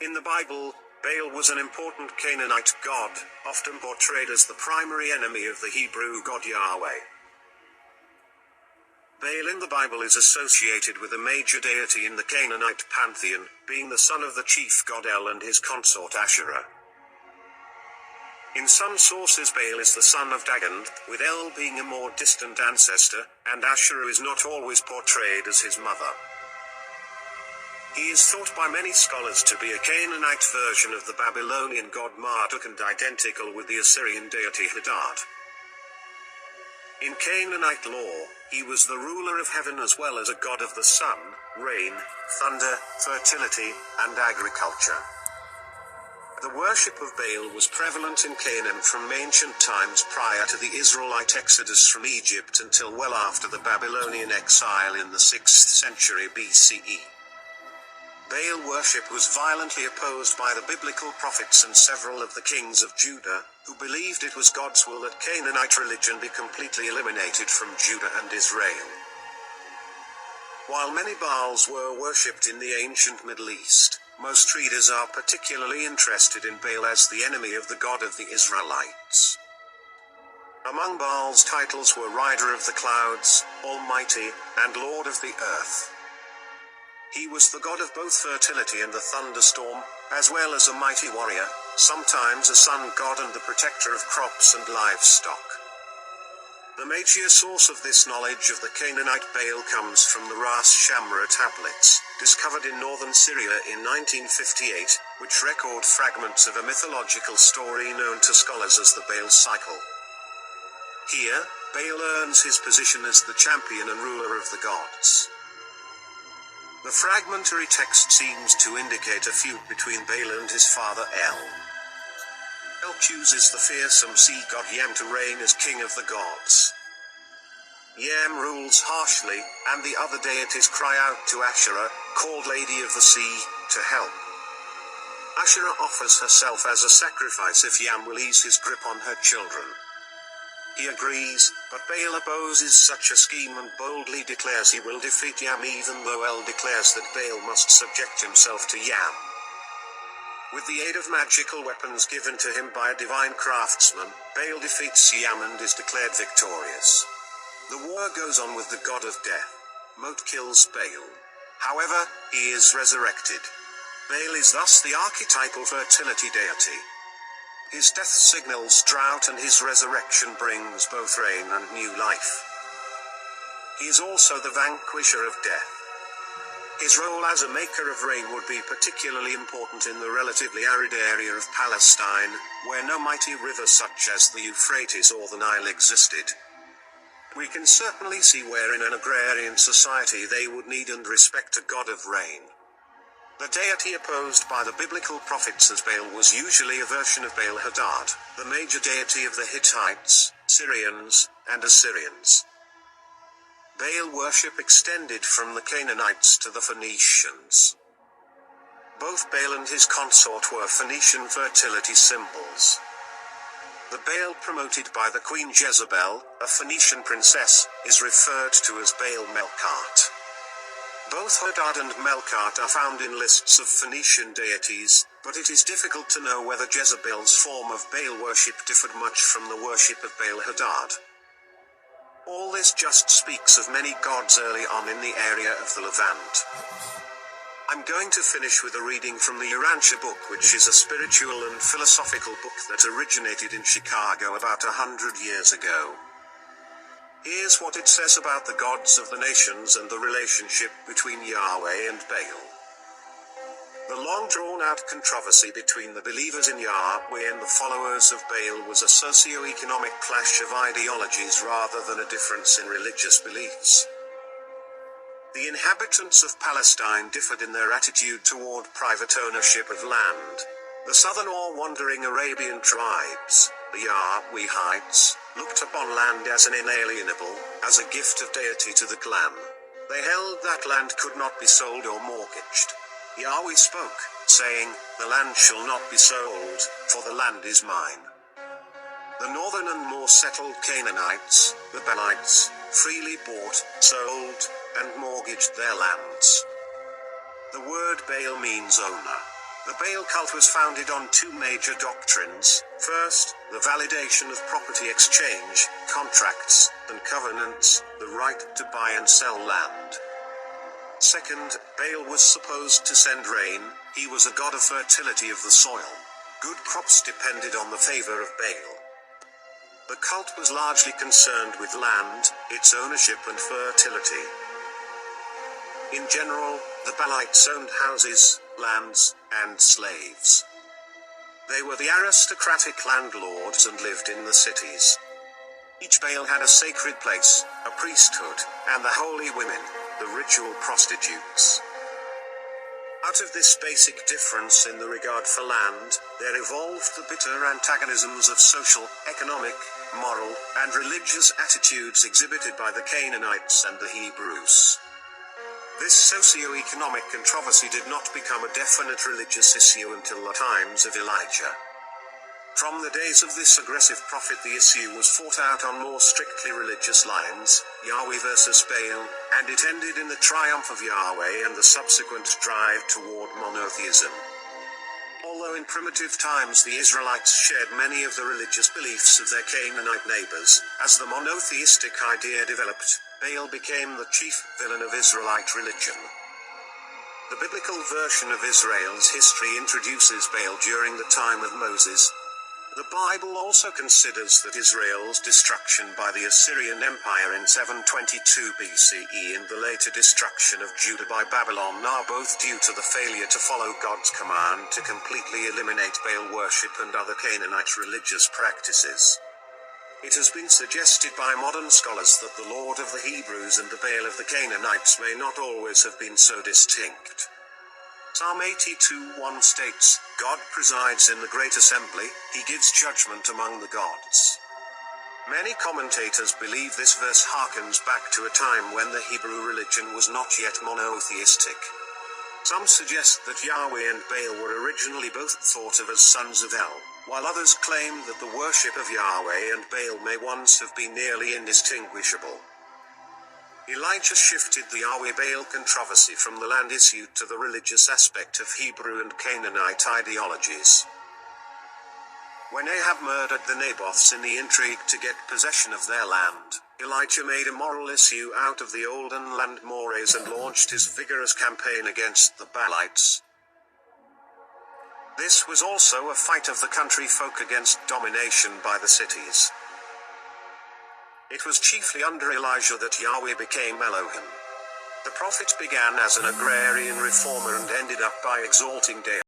In the Bible, Baal was an important Canaanite god, often portrayed as the primary enemy of the Hebrew God Yahweh. Baal in the Bible is associated with a major deity in the Canaanite pantheon, being the son of the chief god El and his consort Asherah. In some sources Baal is the son of Dagon, with El being a more distant ancestor, and Asherah is not always portrayed as his mother. He is thought by many scholars to be a Canaanite version of the Babylonian god Marduk and identical with the Assyrian deity Hadad. In Canaanite lore, he was the ruler of heaven as well as a god of the sun, rain, thunder, fertility, and agriculture. The worship of Baal was prevalent in Canaan from ancient times prior to the Israelite exodus from Egypt until well after the Babylonian exile in the 6th century BCE. Baal worship was violently opposed by the biblical prophets and several of the kings of Judah, who believed it was God's will that Canaanite religion be completely eliminated from Judah and Israel. While many Baals were worshipped in the ancient Middle East, most readers are particularly interested in Baal as the enemy of the God of the Israelites. Among Baal's titles were Rider of the Clouds, Almighty, and Lord of the Earth. He was the god of both fertility and the thunderstorm, as well as a mighty warrior, sometimes a sun god and the protector of crops and livestock. The major source of this knowledge of the Canaanite Baal comes from the Ras Shamra tablets, discovered in northern Syria in 1958, which record fragments of a mythological story known to scholars as the Baal cycle. Here, Baal earns his position as the champion and ruler of the gods. The fragmentary text seems to indicate a feud between Baal and his father El. El chooses the fearsome sea god Yam to reign as king of the gods. Yam rules harshly, and the other deities cry out to Asherah, called Lady of the Sea, to help. Asherah offers herself as a sacrifice if Yam will ease his grip on her children. He agrees, but Baal opposes such a scheme and boldly declares he will defeat Yam even though El declares that Baal must subject himself to Yam. With the aid of magical weapons given to him by a divine craftsman, Baal defeats Yam and is declared victorious. The war goes on with the god of death. Mot kills Baal. However, he is resurrected. Baal is thus the archetypal fertility deity. His death signals drought and his resurrection brings both rain and new life. He is also the vanquisher of death. His role as a maker of rain would be particularly important in the relatively arid area of Palestine, where no mighty river such as the Euphrates or the Nile existed. We can certainly see where in an agrarian society they would need and respect a god of rain. The deity opposed by the biblical prophets as Baal was usually a version of Baal Hadad, the major deity of the Hittites, Syrians, and Assyrians. Baal worship extended from the Canaanites to the Phoenicians. Both Baal and his consort were Phoenician fertility symbols. The Baal promoted by the Queen Jezebel, a Phoenician princess, is referred to as Baal Melkart. Both Hadad and Melkart are found in lists of Phoenician deities, but it is difficult to know whether Jezebel's form of Baal worship differed much from the worship of Baal Hadad. All this just speaks of many gods early on in the area of the Levant. I'm going to finish with a reading from the Urantia book, which is a spiritual and philosophical book that originated in Chicago about 100 years ago. Here's what it says about the gods of the nations and the relationship between Yahweh and Baal. The long-drawn-out controversy between the believers in Yahweh and the followers of Baal was a socio-economic clash of ideologies rather than a difference in religious beliefs. The inhabitants of Palestine differed in their attitude toward private ownership of land. The southern or wandering Arabian tribes, the Yahwehites, looked upon land as an inalienable, as a gift of deity to the clan. They held that land could not be sold or mortgaged. Yahweh spoke, saying, "The land shall not be sold, for the land is mine." The northern and more settled Canaanites, the Baalites, freely bought, sold, and mortgaged their lands. The word Baal means owner. The Baal cult was founded on two major doctrines. First, the validation of property exchange, contracts, and covenants, the right to buy and sell land. Second, Baal was supposed to send rain. He was a god of fertility of the soil. Good crops depended on the favor of Baal. The cult was largely concerned with land, its ownership and fertility. In general, the Baalites owned houses, lands, and slaves. They were the aristocratic landlords and lived in the cities. Each Baal had a sacred place, a priesthood, and the holy women, the ritual prostitutes. Out of this basic difference in the regard for land, there evolved the bitter antagonisms of social, economic, moral, and religious attitudes exhibited by the Canaanites and the Hebrews. This socio-economic controversy did not become a definite religious issue until the times of Elijah. From the days of this aggressive prophet, the issue was fought out on more strictly religious lines, Yahweh versus Baal, and it ended in the triumph of Yahweh and the subsequent drive toward monotheism. Although in primitive times the Israelites shared many of the religious beliefs of their Canaanite neighbors, as the monotheistic idea developed, Baal became the chief villain of Israelite religion. The biblical version of Israel's history introduces Baal during the time of Moses. The Bible also considers that Israel's destruction by the Assyrian Empire in 722 BCE and the later destruction of Judah by Babylon are both due to the failure to follow God's command to completely eliminate Baal worship and other Canaanite religious practices. It has been suggested by modern scholars that the Lord of the Hebrews and the Baal of the Canaanites may not always have been so distinct. Psalm 82:1 states, God presides in the great assembly, he gives judgment among the gods. Many commentators believe this verse harkens back to a time when the Hebrew religion was not yet monotheistic. Some suggest that Yahweh and Baal were originally both thought of as sons of El, while others claim that the worship of Yahweh and Baal may once have been nearly indistinguishable. Elijah shifted the Yahweh-Baal controversy from the land issue to the religious aspect of Hebrew and Canaanite ideologies. When Ahab murdered the Naboths in the intrigue to get possession of their land, Elijah made a moral issue out of the olden land mores and launched his vigorous campaign against the Baalites. This was also a fight of the country folk against domination by the cities. It was chiefly under Elijah that Yahweh became Elohim. The prophet began as an agrarian reformer and ended up by exalting deity.